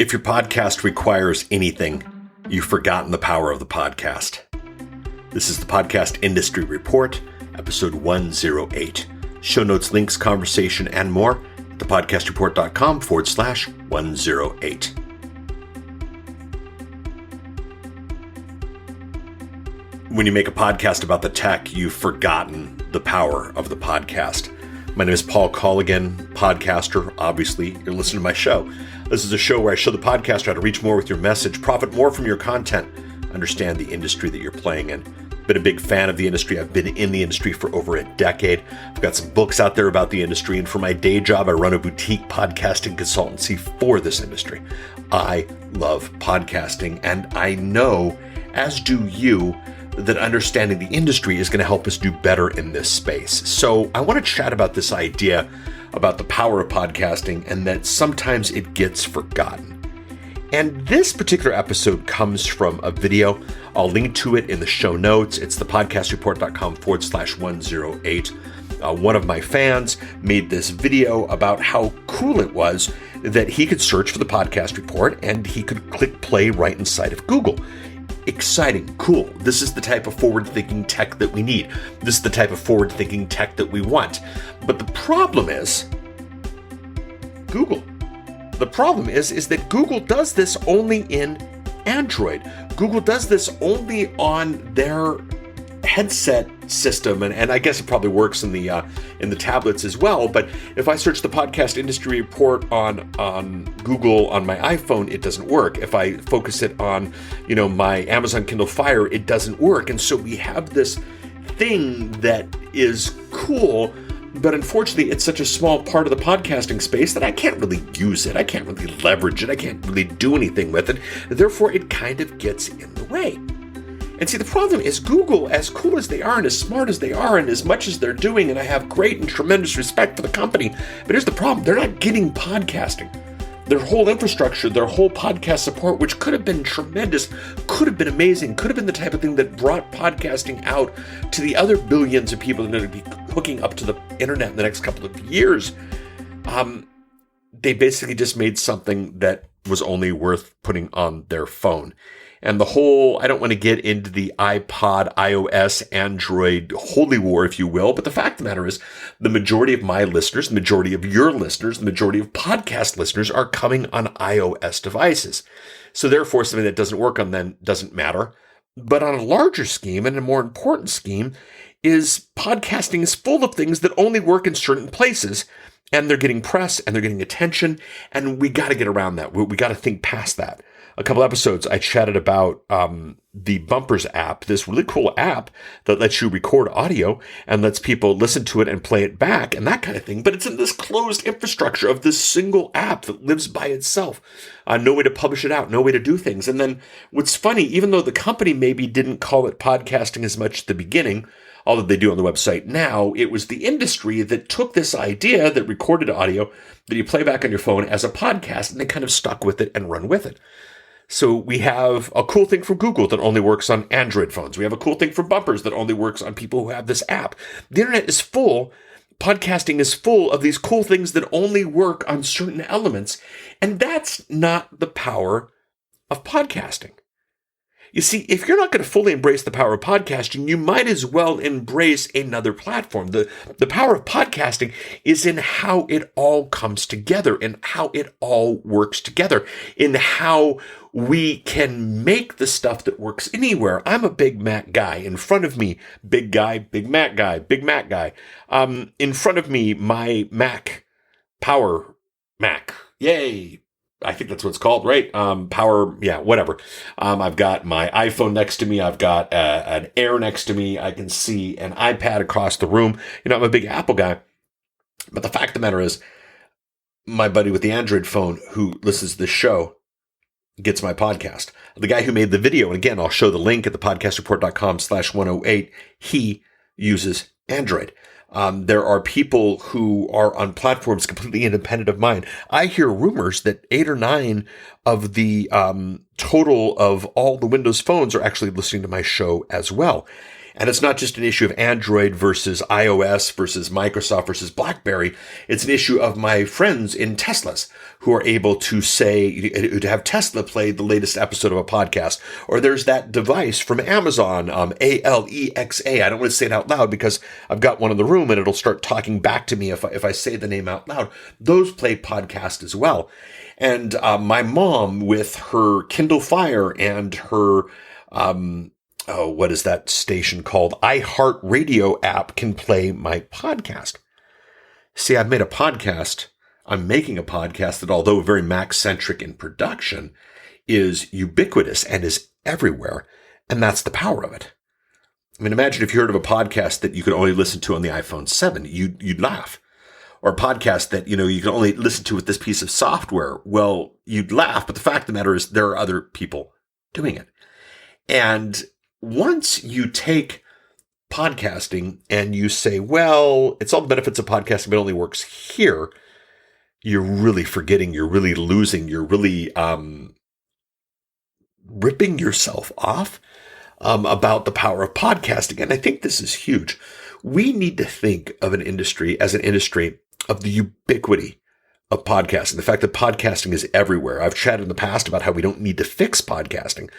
If your podcast requires anything, you've forgotten the power of the podcast. This is the Podcast Industry Report, episode 108. Show notes, links, conversation, and more at thepodcastreport.com/108. When you make a podcast about the tech, you've forgotten the power of the podcast. My name is Paul Colligan, podcaster. Obviously, you're listening to my show. This is a show where I show the podcaster how to reach more with your message, profit more from your content, understand the industry that you're playing in. Been a big fan of the industry. I've been in the industry for over a decade. I've got some books out there about the industry, and for my day job, I run a boutique podcasting consultancy for this industry. I love podcasting, and I know, as do you, that understanding the industry is going to help us do better in this space. So I want to chat about this idea about the power of podcasting and that sometimes it gets forgotten. And this particular episode comes from a video. I'll link to it in the show notes. It's thepodcastreport.com/108. One of my fans made this video about how cool it was that he could search for the podcast report and he could click play right inside of Google. Exciting, cool. This is the type of forward-thinking tech that we need. This is the type of forward-thinking tech that we want. But the problem is Google. The problem is that Google does this only in Android. Google does this only on their headset system, and I guess it probably works in the tablets as well. But if I search the Podcast Industry Report on Google on my iPhone, it doesn't work. If I focus it on my Amazon Kindle Fire, it doesn't work. And so we have this thing that is cool, but unfortunately, it's such a small part of the podcasting space that I can't really use it. I can't really leverage it. I can't really do anything with it. Therefore, it kind of gets in the way. And see, the problem is Google, as cool as they are and as smart as they are and as much as they're doing, and I have great and tremendous respect for the company, but here's the problem. They're not getting podcasting. Their whole infrastructure, their whole podcast support, which could have been tremendous, could have been amazing, could have been the type of thing that brought podcasting out to the other billions of people that are going to be hooking up to the internet in the next couple of years. They basically just made something that was only worth putting on their phone. And the whole, I don't want to get into the iPod, iOS, Android holy war, if you will, but the fact of the matter is the majority of my listeners, the majority of your listeners, the majority of podcast listeners are coming on iOS devices. So therefore, something that doesn't work on them doesn't matter. But on a larger scheme and a more important scheme is podcasting is full of things that only work in certain places, and they're getting press and they're getting attention, and we got to get around that. We got to think past that. A couple episodes, I chatted about the Bumpers app, this really cool app that lets you record audio and lets people listen to it and play it back and that kind of thing. But it's in this closed infrastructure of this single app that lives by itself. No way to publish it out, no way to do things. And then what's funny, even though the company maybe didn't call it podcasting as much at the beginning, although they do on the website now, it was the industry that took this idea that recorded audio that you play back on your phone as a podcast, and they kind of stuck with it and run with it. So we have a cool thing from Google that only works on Android phones. We have a cool thing from Bumpers that only works on people who have this app. The internet is full, podcasting is full of these cool things that only work on certain elements. And that's not the power of podcasting. You see, if you're not going to fully embrace the power of podcasting, you might as well embrace another platform. The power of podcasting is in how it all comes together, in how it all works together, in how we can make the stuff that works anywhere. I'm a Big Mac guy. In front of me, big guy, Big Mac guy, Big Mac guy. In front of me, my Mac, Power Mac. Yay. I think that's what it's called, right? Power, yeah, whatever. I've got my iPhone next to me. I've got an Air next to me. I can see an iPad across the room. I'm a big Apple guy. But the fact of the matter is, my buddy with the Android phone who listens to this show gets my podcast. The guy who made the video, and again, I'll show the link at thepodcastreport.com/108, he uses Android. There are people who are on platforms completely independent of mine. I hear rumors that 8 or 9 of the total of all the Windows phones are actually listening to my show as well. And it's not just an issue of Android versus iOS versus Microsoft versus BlackBerry. It's an issue of my friends in Teslas who are able to to have Tesla play the latest episode of a podcast. Or there's that device from Amazon, Alexa. I don't want to say it out loud because I've got one in the room and it'll start talking back to me if I say the name out loud. Those play podcast as well. And my mom with her Kindle Fire and her, what is that station called? iHeartRadio app can play my podcast. See, I've made a podcast. I'm making a podcast that, although very Mac-centric in production, is ubiquitous and is everywhere. And that's the power of it. I mean, imagine if you heard of a podcast that you could only listen to on the iPhone 7, you'd laugh. Or a podcast that, you can only listen to with this piece of software. Well, you'd laugh, but the fact of the matter is there are other people doing it. And once you take podcasting and you say, well, it's all the benefits of podcasting, but it only works here, you're really forgetting, you're really losing, you're really ripping yourself off about the power of podcasting. And I think this is huge. We need to think of an industry as an industry of the ubiquity of podcasting, the fact that podcasting is everywhere. I've chatted in the past about how we don't need to fix podcasting.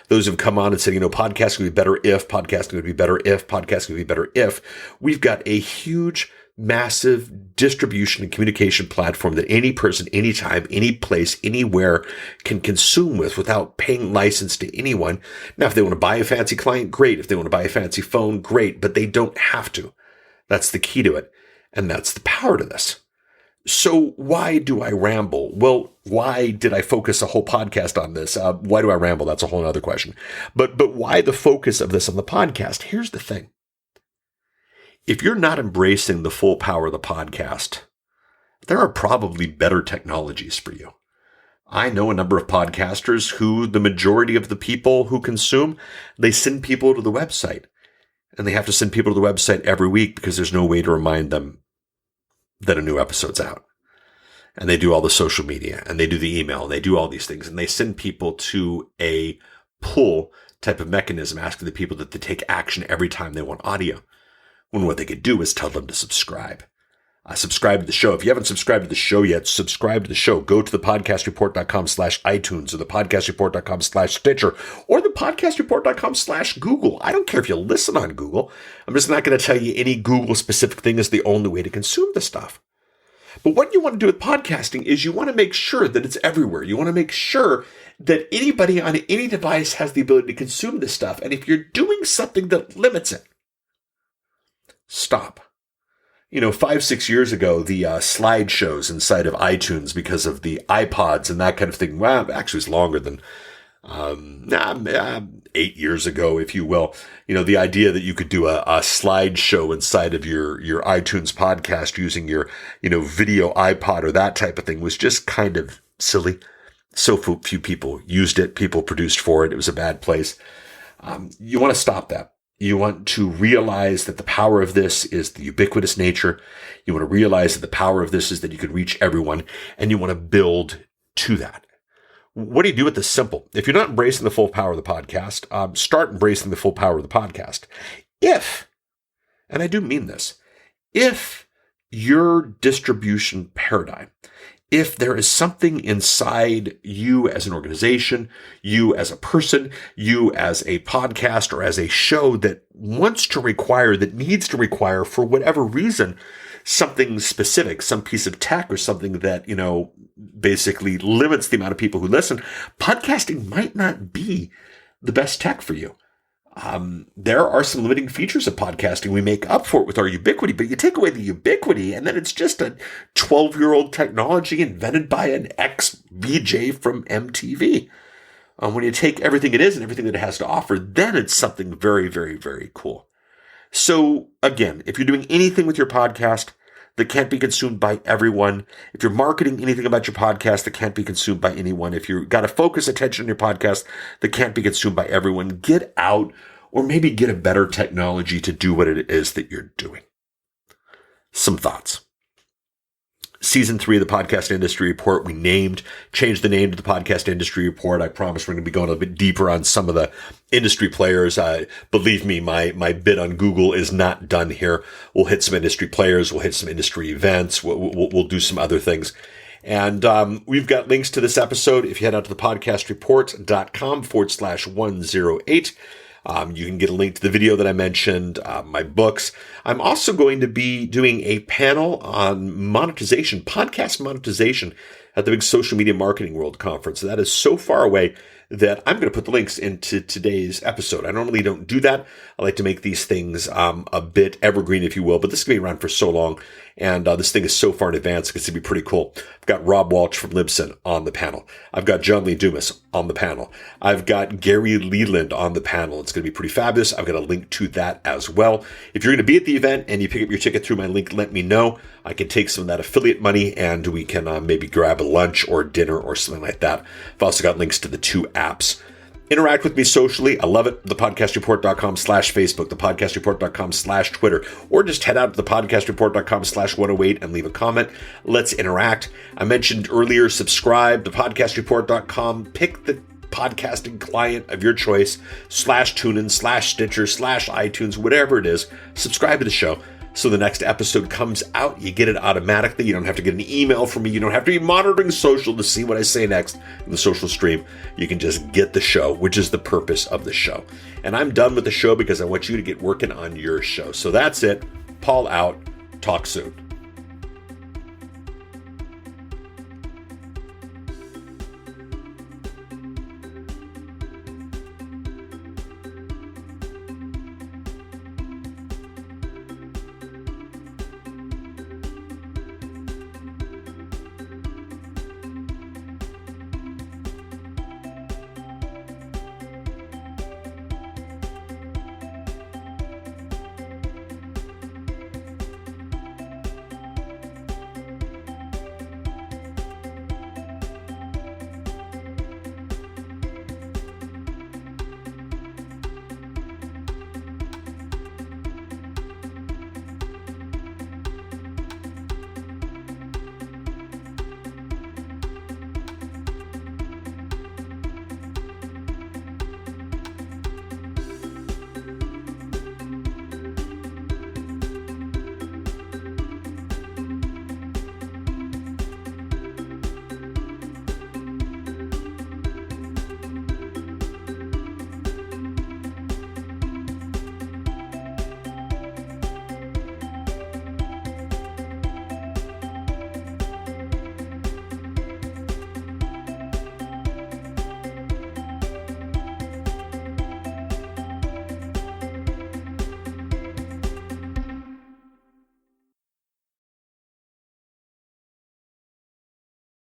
Those who've come on and said, podcasting would be better if, podcasting would be better if, podcasting would be better if. We've got a huge, massive distribution and communication platform that any person, anytime, any place, anywhere can consume without paying license to anyone. Now, if they want to buy a fancy client, great. If they want to buy a fancy phone, great. But they don't have to. That's the key to it. And that's the power to this. So why do I ramble? Well, why did I focus a whole podcast on this? Why do I ramble? That's a whole other question. But why the focus of this on the podcast? Here's the thing. If you're not embracing the full power of the podcast, there are probably better technologies for you. I know a number of podcasters who the majority of the people who consume, they send people to the website. And they have to send people to the website every week because there's no way to remind them that a new episode's out. And they do all the social media and they do the email and they do all these things and they send people to a pull type of mechanism asking the people that they take action every time they want audio. When what they could do is tell them to subscribe. Subscribe to the show. If you haven't subscribed to the show yet, subscribe to the show. Go to thepodcastreport.com/iTunes or thepodcastreport.com/Stitcher or thepodcastreport.com/Google. I don't care if you listen on Google. I'm just not going to tell you any Google specific thing is the only way to consume the stuff. But what you want to do with podcasting is you want to make sure that it's everywhere. You want to make sure that anybody on any device has the ability to consume this stuff. And if you're doing something that limits it, stop. 5-6 years ago, the slideshows inside of iTunes because of the iPods and that kind of thing, well, actually it's longer than 8 years ago, if you will. The idea that you could do a slideshow inside of your iTunes podcast using your, video iPod or that type of thing was just kind of silly. So few people used it. People produced for it. It was a bad place. You want to stop that. You want to realize that the power of this is the ubiquitous nature. You want to realize that the power of this is that you can reach everyone, and you want to build to that. What do you do with this? Simple. If you're not embracing the full power of the podcast, start embracing the full power of the podcast. If, and I do mean this, if your distribution paradigm, if there is something inside you as an organization, you as a person, you as a podcast or as a show that wants to require, that needs to require for whatever reason, something specific, some piece of tech or something that, basically limits the amount of people who listen, podcasting might not be the best tech for you. There are some limiting features of podcasting. We make up for it with our ubiquity, but you take away the ubiquity and then it's just a 12-year-old technology invented by an ex-VJ from MTV. When you take everything it is and everything that it has to offer, then it's something very, very, very cool. So again, if you're doing anything with your podcast that can't be consumed by everyone, if you're marketing anything about your podcast that can't be consumed by anyone, if you've got to focus attention on your podcast that can't be consumed by everyone, get out or maybe get a better technology to do what it is that you're doing. Some thoughts. Season 3 of the Podcast Industry Report, we changed the name to the Podcast Industry Report. I promise we're going to be going a bit deeper on some of the industry players. Believe me, my bid on Google is not done here. We'll hit some industry players. We'll hit some industry events. We'll do some other things. And we've got links to this episode. If you head out to thepodcastreport.com/108, you can get a link to the video that I mentioned, my books. I'm also going to be doing a panel on monetization, podcast monetization at the big Social Media Marketing World Conference. That is so far away that I'm going to put the links into today's episode. I normally don't do that. I like to make these things a bit evergreen, if you will, but this is going to be around for so long, and this thing is so far in advance, it's going to be pretty cool. I've got Rob Walsh from Libsyn on the panel. I've got John Lee Dumas on the panel. I've got Gary Leland on the panel. It's going to be pretty fabulous. I've got a link to that as well. If you're going to be at the event and you pick up your ticket through my link, let me know. I can take some of that affiliate money and we can maybe grab a lunch or dinner or something like that. I've also got links to the 2 apps. Interact with me socially. I love it. Thepodcastreport.com/Facebook, thepodcastreport.com/Twitter, or just head out to thepodcastreport.com/108 and leave a comment. Let's interact. I mentioned earlier, subscribe to podcastreport.com. Pick the podcasting client of your choice, /TuneIn, /Stitcher, /iTunes, whatever it is. Subscribe to the show. So the next episode comes out, you get it automatically. You don't have to get an email from me. You don't have to be monitoring social to see what I say next in the social stream. You can just get the show, which is the purpose of the show. And I'm done with the show because I want you to get working on your show. So that's it. Paul out. Talk soon.